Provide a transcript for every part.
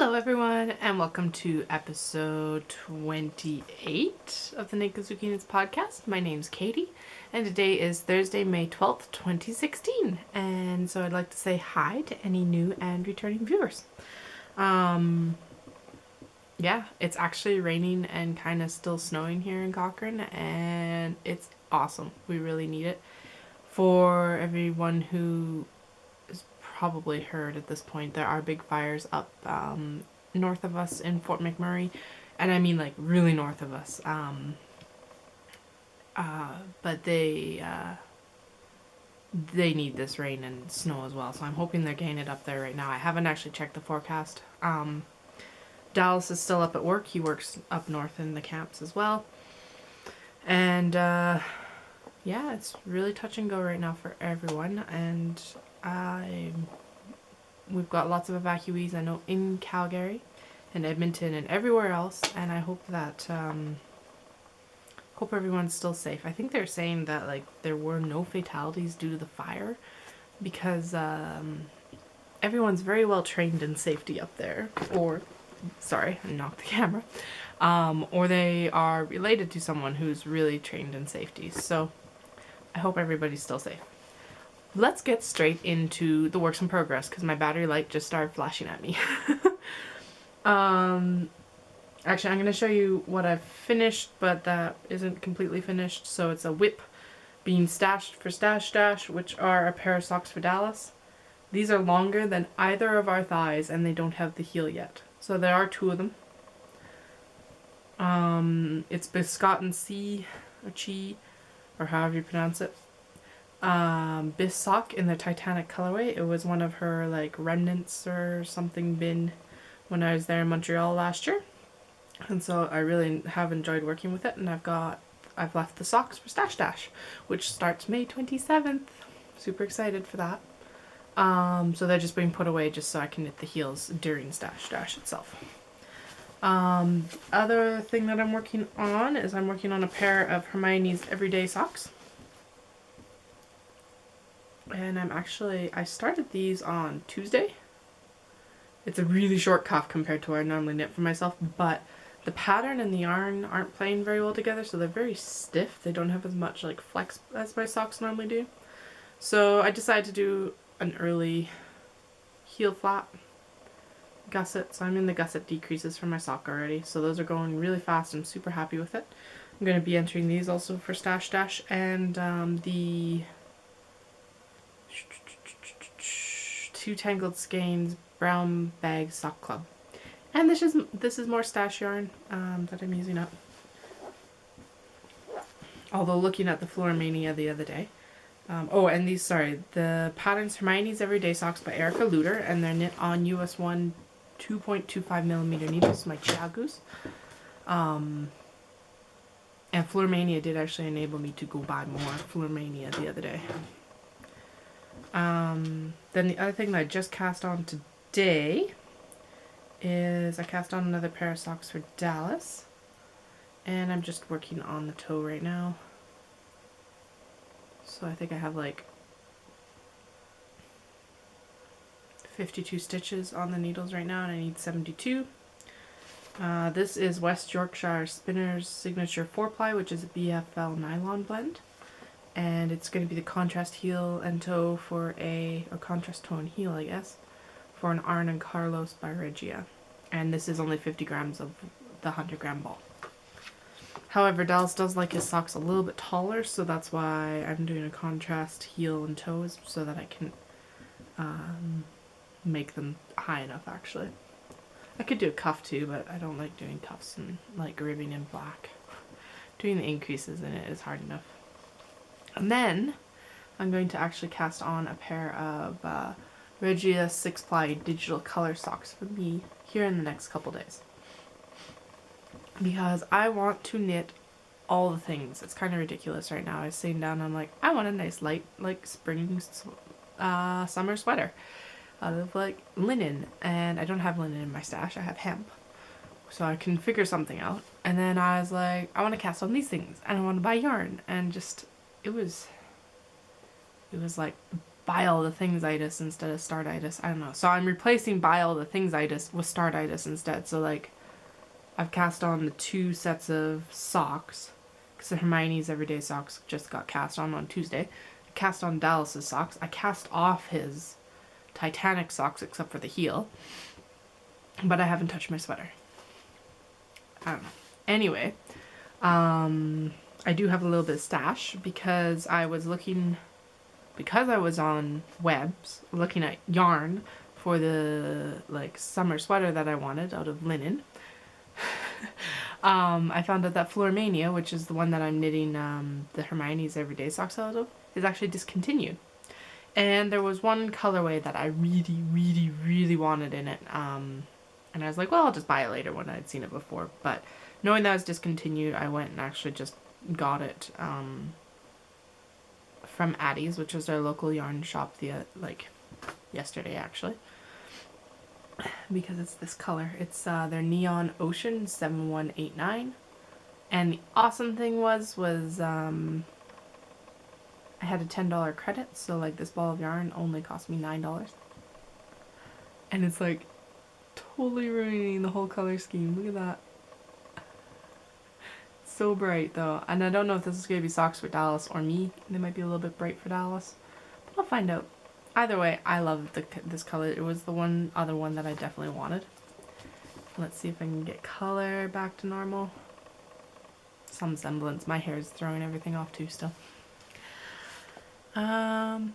Hello everyone, and welcome to episode 28 of the Nekozuki podcast. My name's Katie, and today is Thursday, May 12th, 2016. And so I'd like to say hi to any new and returning viewers. Yeah, it's actually raining and kind of still snowing here in Cochrane, and it's awesome. We really need it. For everyone who is probably heard at this point, there are big fires up north of us in Fort McMurray, and I mean like really north of us. But they need this rain and snow as well, so I'm hoping they're getting it up there right now. I haven't actually checked the forecast. Dallas is still up at work. He works up north in the camps as well. And yeah, it's really touch and go right now for everyone. And we've got lots of evacuees, I know, in Calgary and Edmonton and everywhere else. And I hope that hope everyone's still safe. I think they're saying that like there were no fatalities due to the fire because everyone's very well trained in safety up there. Or sorry, I knocked the camera. Or they are related to someone who's really trained in safety. So I hope everybody's still safe. Let's get straight into the works in progress because my battery light just started flashing at me. Actually, I'm going to show you what I've finished, but that isn't completely finished. So it's a whip being stashed for Stash Dash, which are a pair of socks for Dallas. These are longer than either of our thighs, and they don't have the heel yet. So there are two of them. It's Biscotten C, or Chi, or however you pronounce it. Bis sock in the Titanic colorway. It was one of her like remnants or something bin when I was there in Montreal last year. And so I really have enjoyed working with it, and I've left the socks for Stash Dash, which starts May 27th. Super excited for that. So they're just being put away just so I can knit the heels during Stash Dash itself. Other thing that I'm working on is I'm working on a pair of Hermione's Everyday Socks. And I started these on Tuesday. It's a really short cuff compared to what I normally knit for myself, but the pattern and the yarn aren't playing very well together, so they're very stiff. They don't have as much like flex as my socks normally do. So I decided to do an early heel flap gusset. So I'm in the gusset decreases for my sock already. So those are going really fast. I'm super happy with it. I'm going to be entering these also for Stash Dash and the Two Tangled Skeins Brown Bag Sock Club. And this is more stash yarn that I'm using up. Although looking at the Floromania the other day. The pattern's Hermione's Everyday Socks by Erica Luter, and they're knit on US 1 2.25mm needles, my Chiagus. And Floromania did actually enable me to go buy more Floromania the other day. Then the other thing that I just cast on today is I cast on another pair of socks for Dallas, and I'm just working on the toe right now. So I think I have like 52 stitches on the needles right now, and I need 72. This is West Yorkshire Spinners Signature 4-ply, which is a BFL nylon blend. And it's going to be the contrast heel and toe or contrast toe and heel, I guess, for an Arn and Carlos by Regia. And this is only 50 grams of the 100-gram ball. However, Dallas does like his socks a little bit taller, so that's why I'm doing a contrast heel and toes so that I can make them high enough, actually. I could do a cuff too, but I don't like doing cuffs and like ribbing in black. Doing the increases in it is hard enough. And then I'm going to actually cast on a pair of Regia 6-ply digital color socks for me here in the next couple days. Because I want to knit all the things. It's kind of ridiculous right now. I was sitting down and I'm like, I want a nice light like spring summer sweater out of like linen. And I don't have linen in my stash. I have hemp. So I can figure something out. And then I was like, I want to cast on these things and I want to buy yarn. And just it was like buy all the thingsitis instead of startitis. I don't know. So I'm replacing buy all the thingsitis with startitis instead. So like I've cast on the 2 sets of socks because the Hermione's everyday socks just got cast on Tuesday. I cast on Dallas's socks. I cast off his Titanic socks except for the heel. But I haven't touched my sweater. I don't know. Anyway, I do have a little bit of stash because I was on webs looking at yarn for the like summer sweater that I wanted out of linen. I found out that Flormania, which is the one that I'm knitting the Hermione's everyday socks out of, is actually discontinued. And there was one colorway that I really, really, really wanted in it. And I was like, well, I'll just buy it later when I'd seen it before. But knowing that it was discontinued, I went and actually just got it from Addie's, which is our local yarn shop yesterday actually. Because it's this color. It's their Neon Ocean 7189. And the awesome thing was I had a $10 credit, so like this ball of yarn only cost me $9. And it's like totally ruining the whole color scheme. Look at that. So bright though. And I don't know if this is going to be socks for Dallas or me. They might be a little bit bright for Dallas. But I'll find out. Either way, I love this color. It was the other one that I definitely wanted. Let's see if I can get color back to normal. Some semblance. My hair is throwing everything off too still. So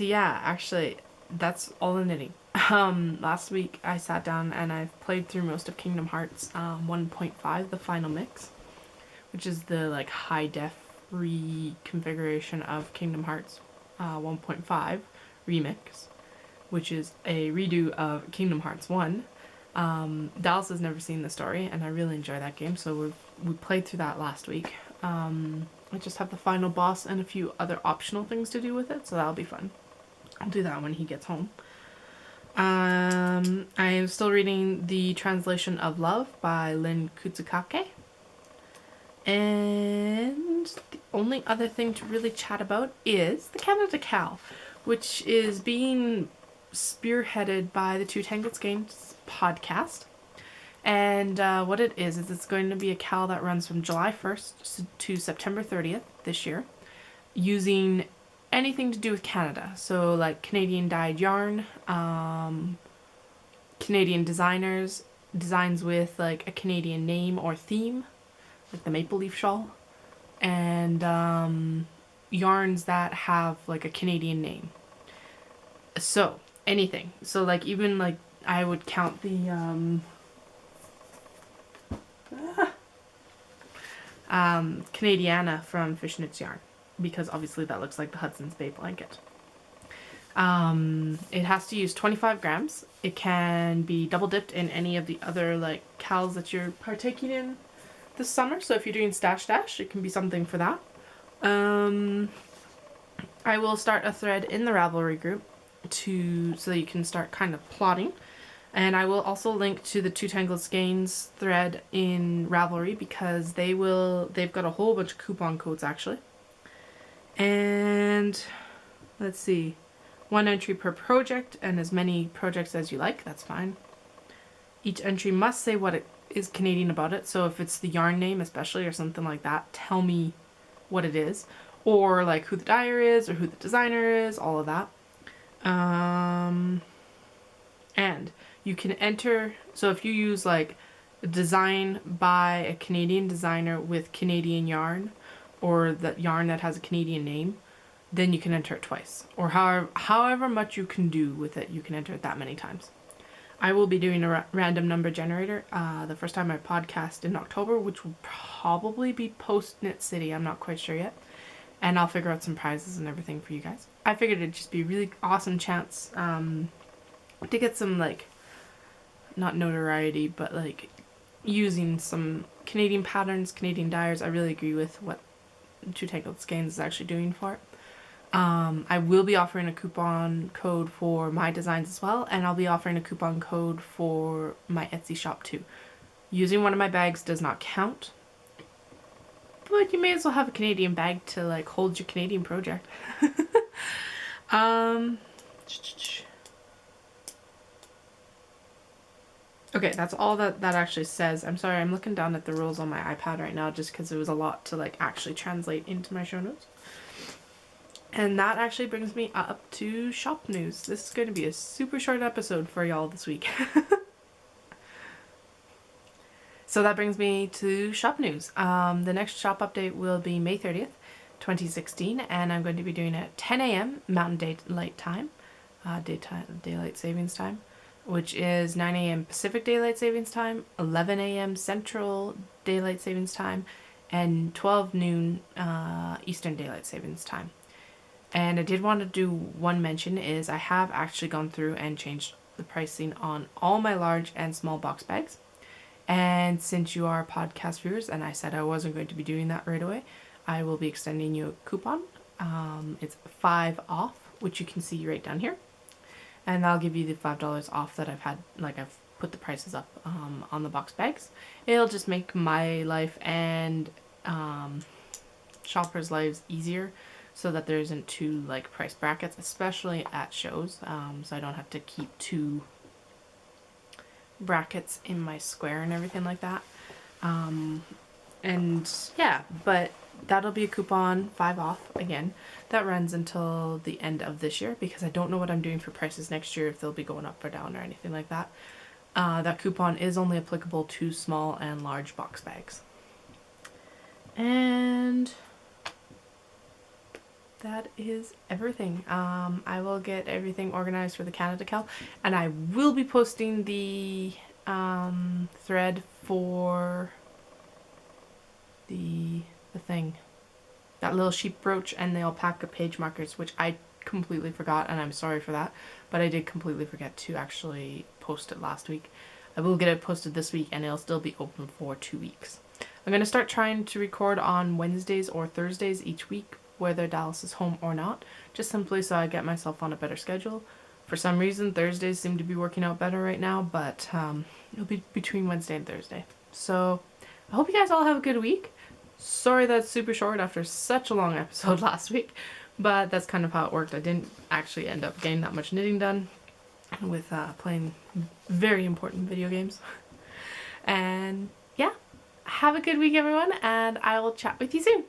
yeah, actually, that's all the knitting. Last week I sat down and I've played through most of Kingdom Hearts 1.5, the final mix, which is the like high def reconfiguration of Kingdom Hearts 1.5 remix, which is a redo of Kingdom Hearts 1. Dallas has never seen the story and I really enjoy that game, so we played through that last week. I just have the final boss and a few other optional things to do with it, so that'll be fun. I'll do that when he gets home. I am still reading The Translation of Love by Lin Kutsukake. And the only other thing to really chat about is the Canada Cal, which is being spearheaded by the Two Tangled Skeins podcast. And what it is it's going to be a cal that runs from July 1st to September 30th this year, using anything to do with Canada. So like Canadian dyed yarn, Canadian designs with like a Canadian name or theme, like the maple leaf shawl, and yarns that have like a Canadian name. So anything. So like even like I would count the Canadiana from Fishnet's yarn, because obviously that looks like the Hudson's Bay blanket. It has to use 25 grams. It can be double dipped in any of the other like cals that you're partaking in this summer. So if you're doing Stash Dash, it can be something for that. I will start a thread in the Ravelry group so that you can start kind of plotting. And I will also link to the Two Tangled Skeins thread in Ravelry, because they've got a whole bunch of coupon codes actually. And let's see, 1 entry per project, and as many projects as you like, that's fine. Each entry must say what it is Canadian about it. So if it's the yarn name especially or something like that, tell me what it is. Or like who the dyer is or who the designer is, all of that. And you can enter, so if you use like a design by a Canadian designer with Canadian yarn, or that yarn that has a Canadian name, then you can enter it twice. Or however much you can do with it, you can enter it that many times. I will be doing a random number generator the first time I podcast in October, which will probably be post Knit City, I'm not quite sure yet. And I'll figure out some prizes and everything for you guys. I figured it'd just be a really awesome chance to get some like, not notoriety, but like using some Canadian patterns, Canadian dyers. I really agree with what Two Tangled Skeins is actually doing for it. I will be offering a coupon code for my designs as well, and I'll be offering a coupon code for my Etsy shop too. Using one of my bags does not count, But you may as well have a Canadian bag to like hold your Canadian project. Okay, that's all that actually says. I'm sorry, I'm looking down at the rules on my iPad right now just because it was a lot to like actually translate into my show notes. And that actually brings me up to shop news. This is going to be a super short episode for y'all this week. So that brings me to shop news. The next shop update will be May 30th, 2016, and I'm going to be doing it at 10 a.m. Mountain Daylight Time, Daylight Savings Time, which is 9 a.m. Pacific Daylight Savings Time, 11 a.m. Central Daylight Savings Time, and 12 noon Eastern Daylight Savings Time. And I did want to do one mention is I have actually gone through and changed the pricing on all my large and small box bags. And since you are podcast viewers and I said I wasn't going to be doing that right away, I will be extending you a coupon. It's 5 off, which you can see right down here. And I'll give you the $5 off that I've had, like I've put the prices up on the box bags. It'll just make my life and shoppers' lives easier so that there isn't two like price brackets, especially at shows. So I don't have to keep 2 brackets in my square and everything like that. And yeah, but that'll be a coupon 5 off again that runs until the end of this year because I don't know what I'm doing for prices next year, if they'll be going up or down or anything like that. That coupon is only applicable to small and large box bags. And that is everything. I will get everything organized for the Canada Cal, and I will be posting the thread for the thing, that little sheep brooch and the alpaca page markers, which I completely forgot, and I'm sorry for that, but I did completely forget to actually post it last week. I will get it posted this week, and it'll still be open for 2 weeks. I'm going to start trying to record on Wednesdays or Thursdays each week, whether Dallas is home or not, just simply so I get myself on a better schedule. For some reason, Thursdays seem to be working out better right now, but it'll be between Wednesday and Thursday. So I hope you guys all have a good week. Sorry that's super short after such a long episode last week, but that's kind of how it worked. I didn't actually end up getting that much knitting done with playing very important video games. And yeah, have a good week everyone, and I will chat with you soon.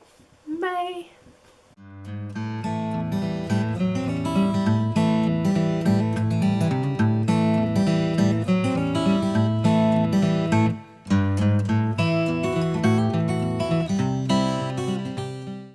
Bye!